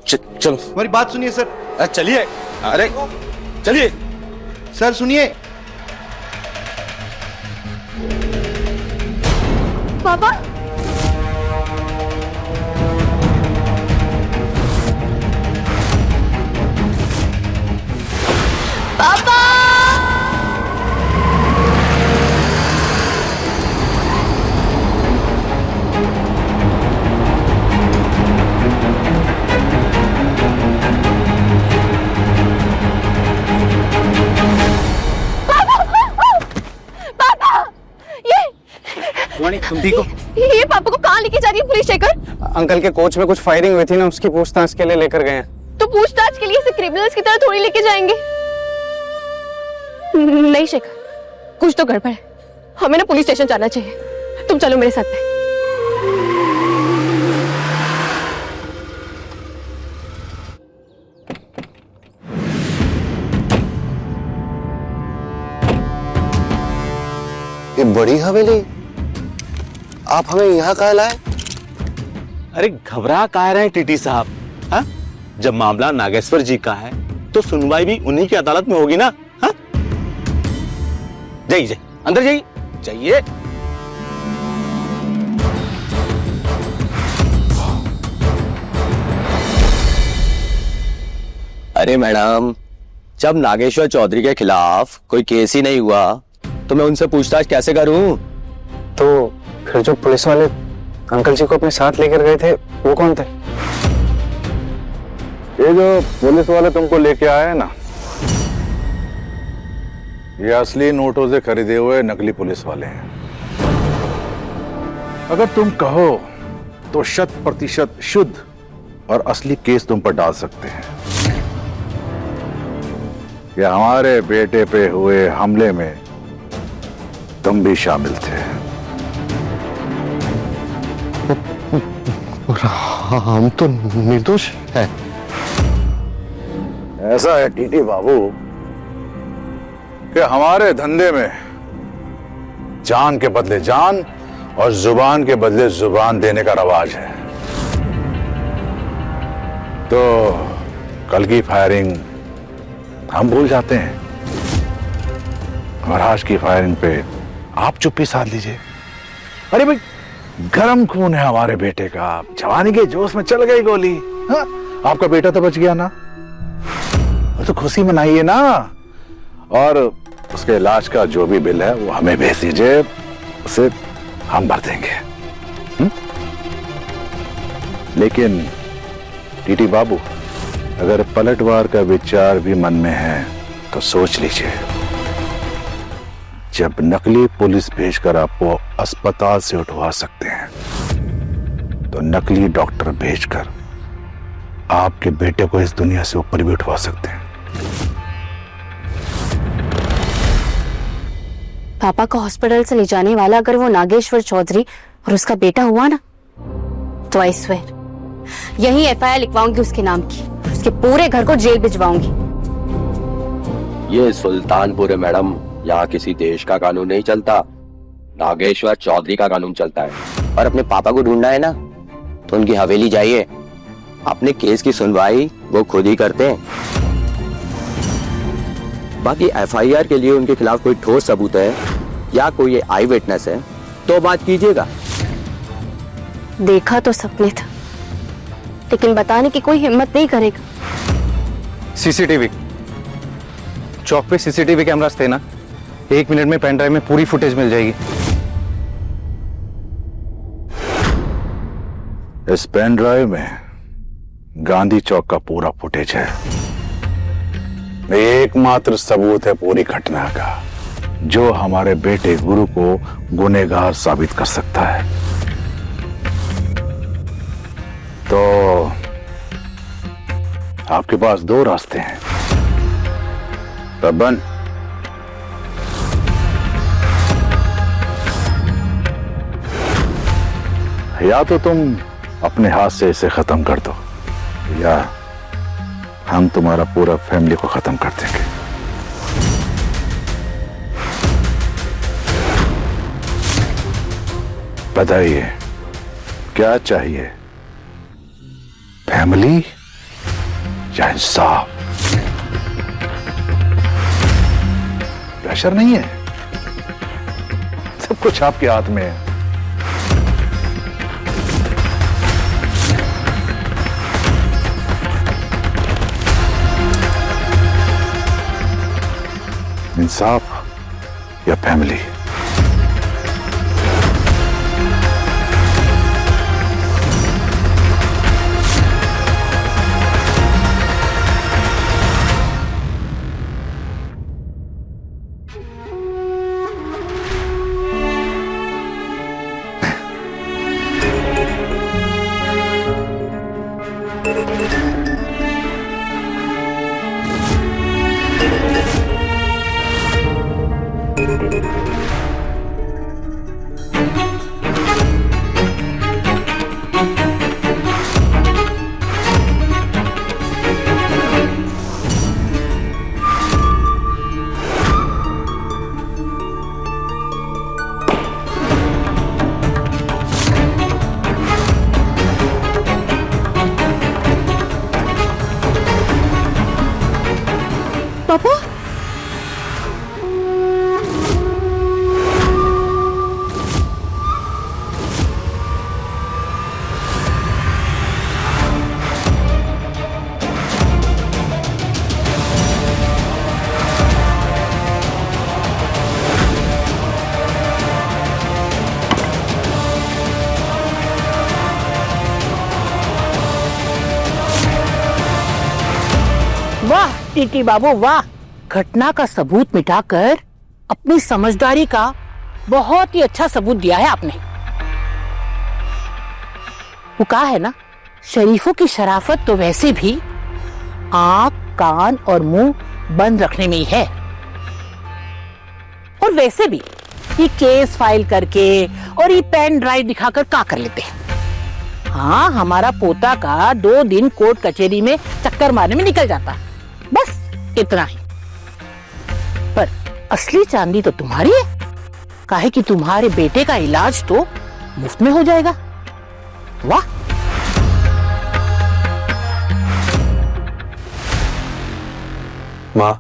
चलो हमारी बात सुनिए सर। चलिए। अरे चलिए सर सुनिए। पापा पापा तुम ठीक हो? ये पापा को कहाँ लेके जा रही है पुलिस शेखर? अंकल के कोच में कुछ फायरिंग हुई थी ना, उसकी पूछताछ के लिए लेकर गए हैं। तो पूछताछ के लिए इसे क्रिमिनल्स की तरह थोड़ी लेके जाएंगे। नहीं शेखर, कुछ तो गड़बड़ है। हमें ना पुलिस स्टेशन जाना चाहिए। तुम चलो मेरे साथ में। ये बड़ी हवेली, आप हमें यहाँ कहाँ लाए? अरे घबरा कह रहे हैं टीटी साहब? हाँ, जब मामला नागेश्वर जी का है तो सुनवाई भी उन्हीं की अदालत में होगी ना। हाँ, जाइए जाइए, अंदर जाइए जाइए। अरे मैडम, जब नागेश्वर चौधरी के खिलाफ कोई केस ही नहीं हुआ तो मैं उनसे पूछताछ कैसे करूं? तो फिर जो पुलिस वाले अंकल जी को अपने साथ लेकर गए थे वो कौन थे? ये जो पुलिस वाले तुमको लेके आए ना, ये असली नोटों से खरीदे हुए नकली पुलिस वाले हैं। अगर तुम कहो तो 100% शुद्ध और असली केस तुम पर डाल सकते हैं। ये हमारे बेटे पे हुए हमले में तुम भी शामिल थे। हम तो निर्दोष हैं। ऐसा है टीटी बाबू कि हमारे धंधे में जान के बदले जान और जुबान के बदले जुबान देने का रवाज है। तो कल की फायरिंग हम भूल जाते हैं और आज की फायरिंग पे आप चुप्पी साध लीजिए। अरे भाई, गरम खून है हमारे बेटे का, जवानी के जोश में चल गई गोली। हाँ? आपका बेटा तो बच गया ना, तो खुशी मनाइए ना। और उसके इलाज का जो भी बिल है वो हमें भेज दीजिए, उसे हम भर देंगे। लेकिन टीटी बाबू, अगर पलटवार का विचार भी मन में है तो सोच लीजिए, जब नकली पुलिस भेजकर आपको अस्पताल से उठवा सकते हैं तो नकली डॉक्टर भेजकर आपके बेटे को इस दुनिया से ऊपर भी उठवा सकते हैं। पापा को हॉस्पिटल से ले जाने वाला अगर वो नागेश्वर चौधरी और उसका बेटा हुआ ना, तो आई स्वेयर यही एफआईआर लिखवाऊंगी उसके नाम की, उसके पूरे घर को जेल भिजवाऊंगी। ये सुल्तानपुर है मैडम, यहाँ किसी देश का कानून नहीं चलता, नागेश्वर चौधरी का कानून चलता है। और अपने पापा को ढूंढना है ना तो उनकी हवेली जाइए, अपने केस की सुनवाई वो खुद ही करते हैं। बाकी एफआईआर के लिए उनके खिलाफ कोई ठोस सबूत है या कोई आई विटनेस है तो बात कीजिएगा। देखा तो सपने था, लेकिन बताने की कोई हिम्मत नहीं करेगा। सीसीटीवी चौक पे सीसीटीवी कैमरास थे ना, 1 मिनट में पेन ड्राइव में पूरी फुटेज मिल जाएगी। इस पेन ड्राइव में गांधी चौक का पूरा फुटेज है। एकमात्र सबूत है पूरी घटना का जो हमारे बेटे गुरु को गुनहगार साबित कर सकता है। तो आपके पास 2 रास्ते हैं, बब्बन। या तो तुम अपने हाथ से इसे खत्म कर दो या हम तुम्हारा पूरा फैमिली को खत्म कर देंगे। बताइए क्या चाहिए, फैमिली या इंसाफ। प्रेशर नहीं है, सब कुछ आपके हाथ में है। इंसाफ या फैमिली। पापा, वाह टीटी बाबू वाह, घटना का सबूत मिटाकर अपनी समझदारी का बहुत ही अच्छा सबूत दिया है आपने। वो कहा है ना, शरीफों की शराफत तो वैसे भी आंख, कान और मुंह बंद रखने में ही है। और वैसे भी ये केस फाइल करके और ये पेन ड्राइव दिखाकर क्या कर लेते हैं। हाँ, हमारा पोता का 2 दिन कोर्ट कचहरी में चक्कर मारने में निकल जाता, बस इतना ही। पर असली चांदी तो तुम्हारी है, काहे कि तुम्हारे बेटे का इलाज तो मुफ्त में हो जाएगा। वाह। माँ,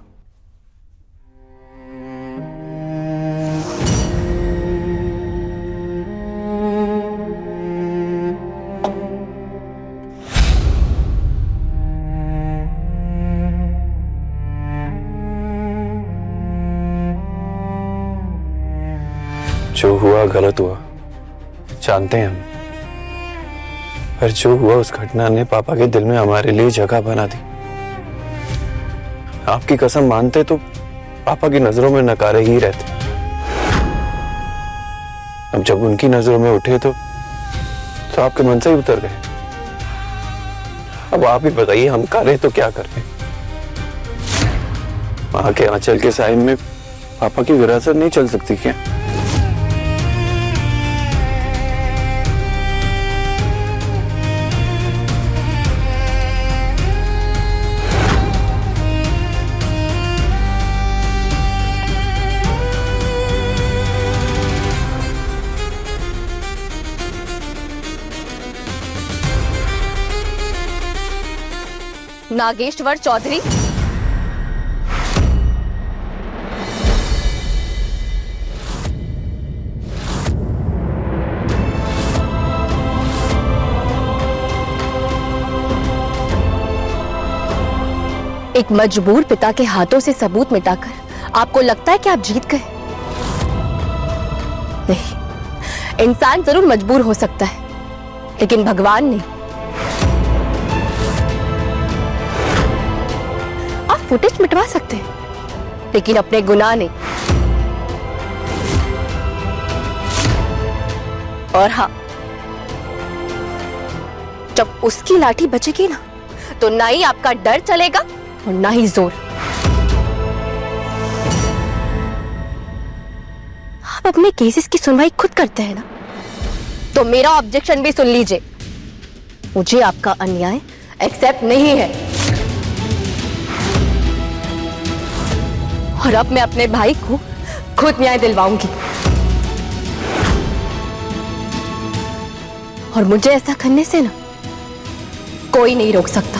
जो हुआ गलत हुआ, जानते हैं हम, पर जो हुआ उस घटना ने पापा के दिल में हमारे लिए जगह बना दी। आपकी कसम मानते तो पापा की नजरों में नकारे ही रहते। अब जब उनकी नजरों में उठे तो आपके मन से ही उतर गए। अब आप ही बताइए, हम करें तो क्या करें? माँ के आंचल के साए में पापा की विरासत नहीं चल सकती क्या? नागेश्वर चौधरी, एक मजबूर पिता के हाथों से सबूत मिटाकर आपको लगता है कि आप जीत गए? नहीं, इंसान जरूर मजबूर हो सकता है, लेकिन भगवान नहीं। आप फुटेज मिटवा सकते हैं, लेकिन अपने गुनाह नहीं। और हाँ, जब उसकी लाठी बचेगी ना, तो ना ही आपका डर चलेगा और ना ही जोर। आप अपने केसेस की सुनवाई खुद करते हैं ना, तो मेरा ऑब्जेक्शन भी सुन लीजिए। मुझे आपका अन्याय एक्सेप्ट नहीं है, और अब मैं अपने भाई को खुद न्याय दिलवाऊंगी। और मुझे ऐसा करने से ना कोई नहीं रोक सकता।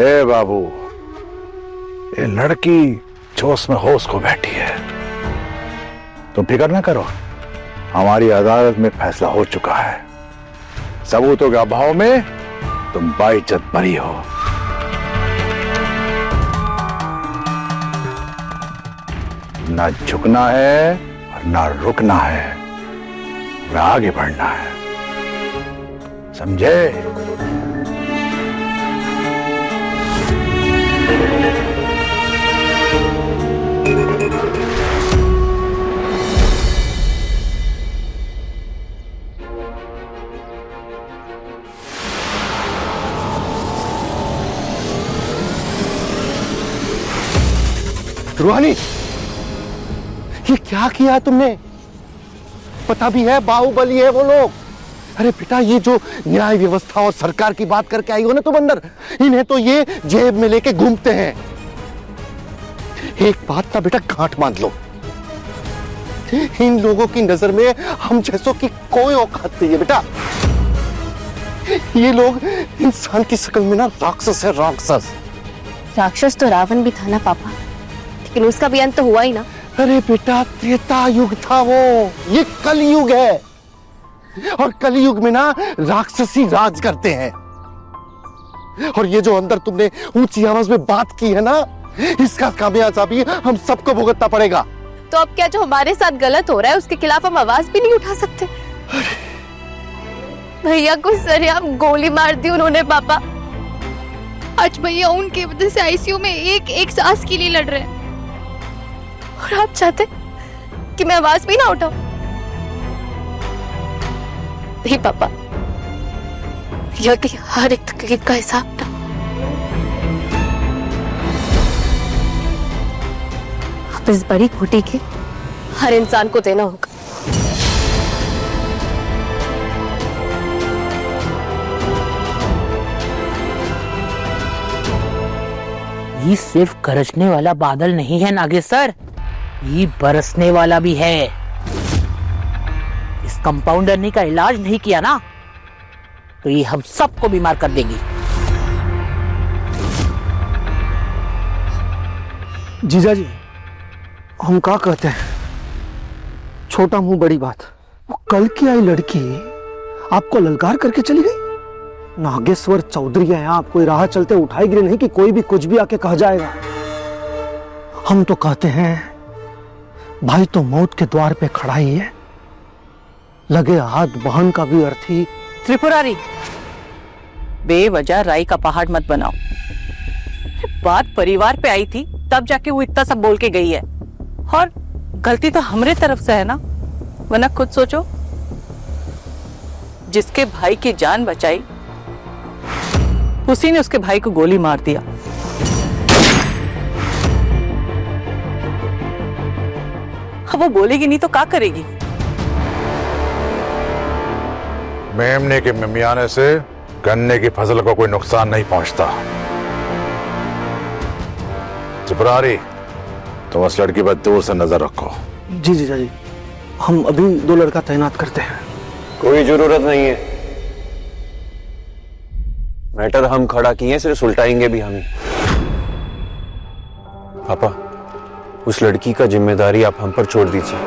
ए बाबू, ये लड़की जोश में होश को बैठी है। तुम फिक्र ना करो, हमारी अदालत में फैसला हो चुका है। सबूतों के अभाव में तुम बाइज्जत बरी हो। ना झुकना है और ना रुकना है, हमें आगे बढ़ना है, समझे? रूहानी, ये क्या किया तुमने? पता भी है बाहुबली है वो लोग। अरे बेटा, ये जो न्याय व्यवस्था और सरकार की बात करके आई हो ना तुम अंदर, इन्हें तो ये जेब में लेके घूमते हैं। एक बात ना बेटा, गांठ बांध लो, इन लोगों की नजर में हम जैसों की कोई औकात नहीं है बेटा। ये लोग इंसान की शक्ल में ना राक्षस है, राक्षस। राक्षस तो रावण भी था ना पापा, लेकिन उसका भी अंत तो हुआ ही ना। अरे बेटा, त्रेता युग था वो, ये कलयुग है, और कलयुग में ना राक्षसी राज करते हैं। और ये जो अंदर तुमने ऊंची आवाज में बात की है ना, इसका खामियाजा भी हम सबको भुगतना पड़ेगा। तो अब क्या जो हमारे साथ गलत हो रहा है उसके खिलाफ हम आवाज भी नहीं उठा सकते? भैया को सरेआम गोली मार दी उन्होंने पापा। आज भैया उनकी वजह से आईसीयू में एक एक सांस के लिए लड़ रहे हैं, और आप चाहते कि मैं आवाज भी ना उठाऊं? नहीं पापा, भैया की हर एक तकलीफ का हिसाब ना अब इस बड़ी खोटी के हर इंसान को देना होगा। ये सिर्फ गरजने वाला बादल नहीं है नागेश्वर, ये बरसने वाला भी है। इस कंपाउंडर ने का इलाज नहीं किया ना, तो ये हम सबको बीमार कर देगी। जीजा जी, हम क्या कहते हैं, छोटा मुंह बड़ी बात। वो कल की आई लड़की आपको ललकार करके चली गई। नागेश्वर चौधरी है, आप कोई राह चलते उठाएगी नहीं कि कोई भी कुछ भी आके कह जाएगा। हम तो कहते हैं भाई तो मौत के द्वार पे खड़ा ही है, लगे हाथ बहन का भी अर्थी। त्रिपुरारी, बेवजह राई का पहाड़ मत बनाओ। बात परिवार पे आई थी तब जाके वो इतना सब बोल के गई है, और गलती तो हमरे तरफ से है ना, वरना खुद सोचो, जिसके भाई की जान बचाई उसी ने उसके भाई को गोली मार दिया। अब वो बोलेगी नहीं तो क्या करेगी? मेमने के मिमियाने से गन्ने की फसल को कोई नुकसान नहीं पहुंचता। त्रिपुरारी, तुम उस लड़की पर दूर से नजर रखो। जी जीजा जी, हम अभी 2 लड़का तैनात करते हैं। कोई जरूरत नहीं है, मैटर हम खड़ा किए, सिर्फ सुलटाएंगे भी हम ही। पापा, उस लड़की का जिम्मेदारी आप हम पर छोड़ दीजिए।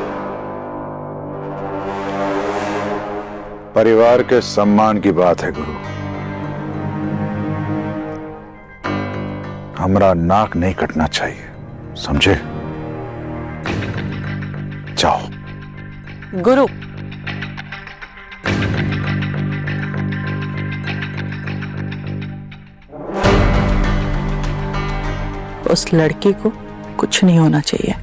परिवार के सम्मान की बात है गुरु, हमारा नाक नहीं कटना चाहिए, समझे? जाओ। गुरु, उस लड़की को कुछ नहीं होना चाहिए।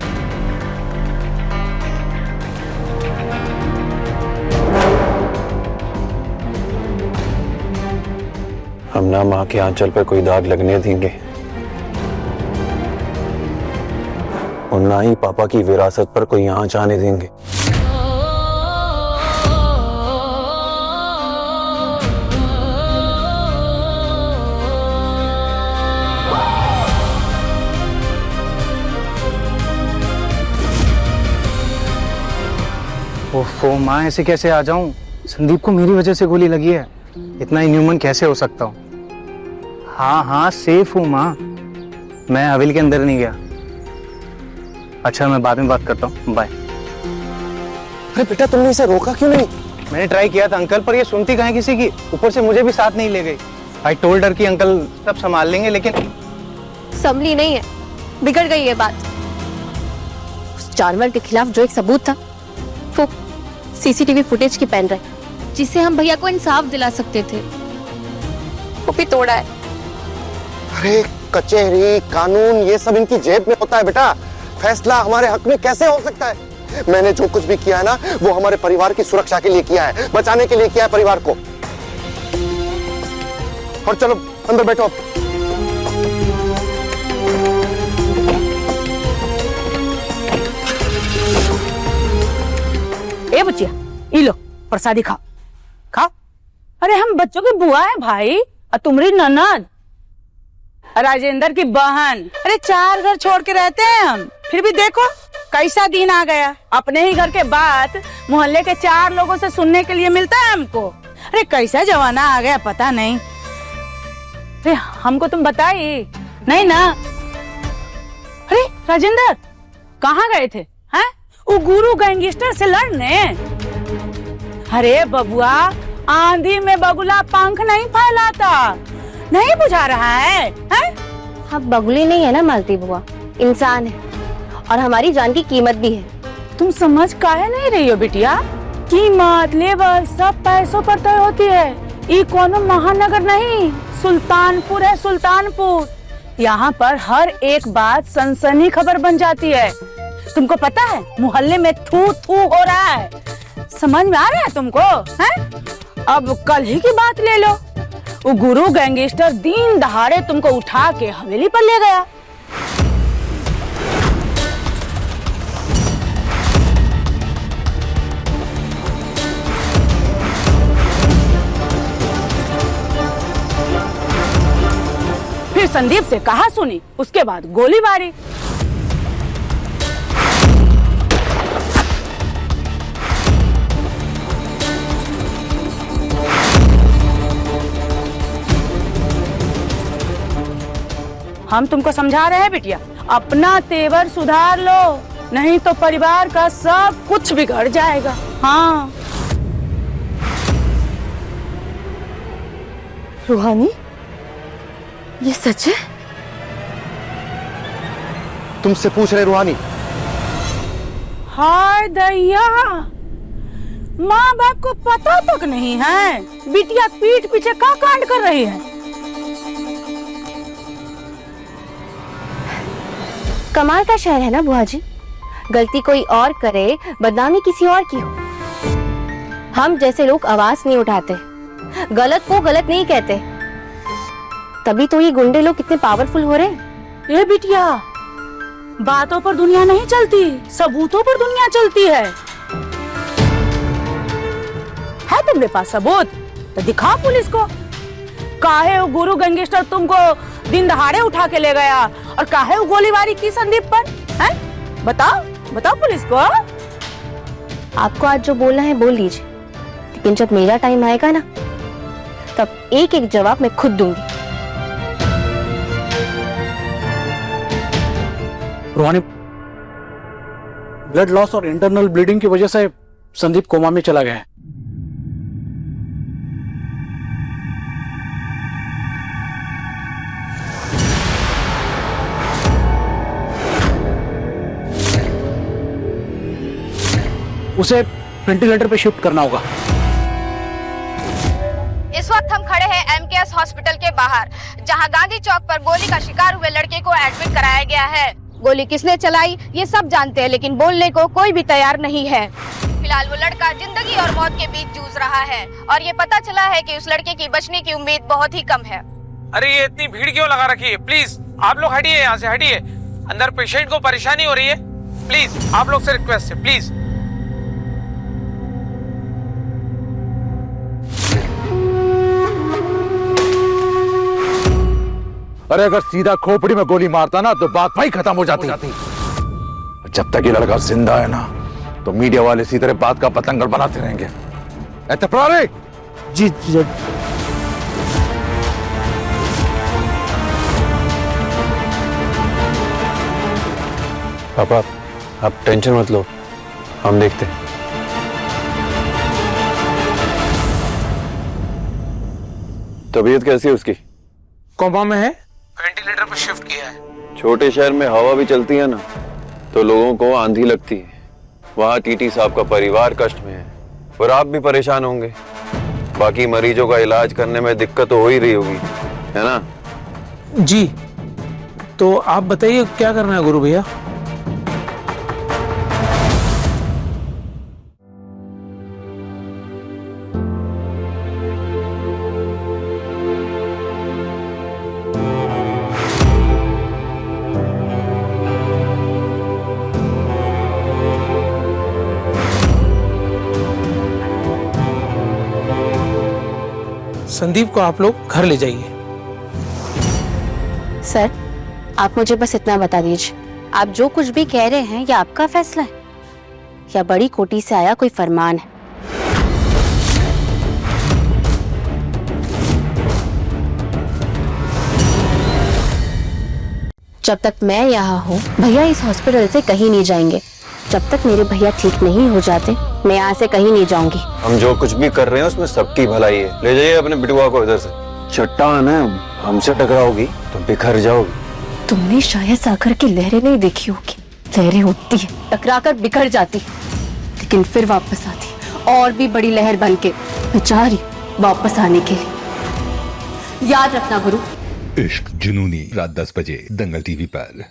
हम ना मां के आंचल पर कोई दाग लगने देंगे, और ना ही पापा की विरासत पर कोई आंच आने देंगे। ओफो माँ, ऐसे कैसे आ जाऊं? संदीप को मेरी वजह से गोली लगी है, इतना इन्ह्यूमन कैसे हो सकता हूँ? हाँ हाँ सेफ हूँ माँ, मैं हवेली के अंदर नहीं गया। अच्छा मैं बाद में बात करता हूँ, बाय। अरे बेटा तुमने इसे रोका क्यों नहीं? मैंने ट्राई किया था अंकल, पर ये सुनती कहाँ है किसी की, ऊपर से मुझे भी साथ नहीं ले गई। आई टोल्ड हर कि अंकल सब संभाल लेंगे, लेकिन संभली नहीं है, बिगड़ गई है बात। उस जानवर के खिलाफ जो एक सबूत था, वो सीसीटीवी फुटेज की पेन ड्राइव, जिसे हम भैया को इंसाफ दिला सकते थे, वो भी तोड़ा है। अरे कचहरी कानून ये सब इनकी जेब में होता है बेटा, फैसला हमारे हक में कैसे हो सकता है? मैंने जो कुछ भी किया है ना, वो हमारे परिवार की सुरक्षा के लिए किया है, बचाने के लिए किया है परिवार को। और चलो अंदर बैठो। ए बच्चिया, ई लो प्रसादी खाओ खाओ। अरे हम बच्चों की बुआ है भाई, और तुम्हारी ननद राजेंद्र की बहन। अरे 4 घर छोड़ के रहते हैं हम, फिर भी देखो कैसा दिन आ गया। अपने ही घर के बात मोहल्ले के 4 लोगों से सुनने के लिए मिलता है हमको। अरे कैसा जमाना आ गया पता नहीं। अरे हमको तुम बताई नहीं ना। अरे राजेंद्र कहाँ गए थे? हैं? वो गुरु गैंगस्टर से लड़ने? अरे बबुआ, आंधी में बगुला पंख नहीं फैलाता, नहीं बुझा रहा है? हाँ, बगुली नहीं है ना मालती बुआ, इंसान है, और हमारी जान की कीमत भी है। तुम समझ काहे नहीं रही हो बिटिया? कीमत लेवल सब पैसों पर तय होती है। ये कोनो महानगर नहीं, सुल्तानपुर है, सुल्तानपुर। यहाँ पर हर एक बात सनसनी खबर बन जाती है। तुमको पता है मोहल्ले में थू थू हो रहा है, समझ में आ रहा है तुमको? हैं? अब कल ही की बात ले लो, वो गुरु गैंगस्टर दिन दहाड़े तुमको उठा के हवेली पर ले गया। फिर संदीप से कहा सुनी, उसके बाद गोलीबारी। हम तुमको समझा रहे हैं बिटिया, अपना तेवर सुधार लो, नहीं तो परिवार का सब कुछ बिगड़ जाएगा। हाँ रूहानी, ये सच है? तुमसे पूछ रहे रूहानी। हाय दैया, माँ बाप को पता तक नहीं है, बिटिया पीठ पीछे क्या कांड कर रही है। कमाल का शहर है ना बुआ जी, गलती कोई और करे, बदनामी किसी और की हो, हम जैसे लोग आवाज नहीं उठाते, गलत को गलत नहीं कहते, तभी तो ये गुंडे लोग कितने पावरफुल हो रहे हैं। ये बिटिया, बातों पर दुनिया नहीं चलती, सबूतों पर दुनिया चलती है तुमरे पास सबूत तो दिखा पुलिस को। काहे वो गुरु गैंगस्टर तुमको दिन दहाड़े उठा के ले गया, और काहे वो गोलीबारी की संदीप पर? हैं? बताओ बताओ पुलिस को। आपको आज जो बोलना है बोल लीजिए, लेकिन जब मेरा टाइम आएगा ना, तब एक एक जवाब मैं खुद दूंगी। रूहानी, ब्लड लॉस और इंटरनल ब्लीडिंग की वजह से संदीप कोमा में चला गया है। उसे वेंटिलेटर पे शिफ्ट करना होगा। इस वक्त हम खड़े हैं एमकेएस हॉस्पिटल के बाहर, जहां गांधी चौक पर गोली का शिकार हुए लड़के को एडमिट कराया गया है। गोली किसने चलाई ये सब जानते हैं, लेकिन बोलने को कोई भी तैयार नहीं है। फिलहाल वो लड़का जिंदगी और मौत के बीच जूझ रहा है, और ये पता चला है कि उस लड़के की बचने की उम्मीद बहुत ही कम है। अरे ये इतनी भीड़ क्यों लगा रखी है? प्लीज आप लोग हटिए, यहाँ से हटिए, अंदर पेशेंट को परेशानी हो रही है। प्लीज आप लोग से रिक्वेस्ट है, प्लीज। अरे अगर सीधा खोपड़ी में गोली मारता ना तो बात वहीं खत्म हो जाती। जब तक ये लड़का जिंदा है ना, तो मीडिया वाले इसी तरह बात का पतंगड़ बनाते रहेंगे। जी जी। पापा आप टेंशन मत लो, हम देखते हैं। तबीयत कैसी है उसकी? कोमा में है, वेंटिलेटर पे शिफ्ट किया है। छोटे शहर में हवा भी चलती है ना, तो लोगों को आंधी लगती है। वहाँ टीटी साहब का परिवार कष्ट में है और आप भी परेशान होंगे। बाकी मरीजों का इलाज करने में दिक्कत तो हो ही रही होगी, है ना? जी, तो आप बताइए क्या करना है गुरु भैया? संदीप को आप लोग घर ले जाइए। सर, आप मुझे बस इतना बता दीजिए, आप जो कुछ भी कह रहे हैं ये आपका फैसला है या बड़ी कोठी से आया कोई फरमान है? जब तक मैं यहाँ हूँ भैया इस हॉस्पिटल से कहीं नहीं जाएंगे। जब तक मेरे भैया ठीक नहीं हो जाते मैं यहाँ से कहीं नहीं जाऊंगी। हम जो कुछ भी कर रहे हैं उसमें सबकी भलाई है। ले जाइए अपने बिटुआ को इधर से। चट्टान है, हमसे टकराओगी तो बिखर जाओगी। तुमने शायद सागर की लहरें नहीं देखी होगी। लहरें उठती है, टकराकर बिखर जाती, लेकिन फिर वापस आती और भी बड़ी लहर बन के बेचारी वापस आने के लिए। याद रखना गुरु। इश्क जुनूनी रात 10 बजे दंगल टीवी पर।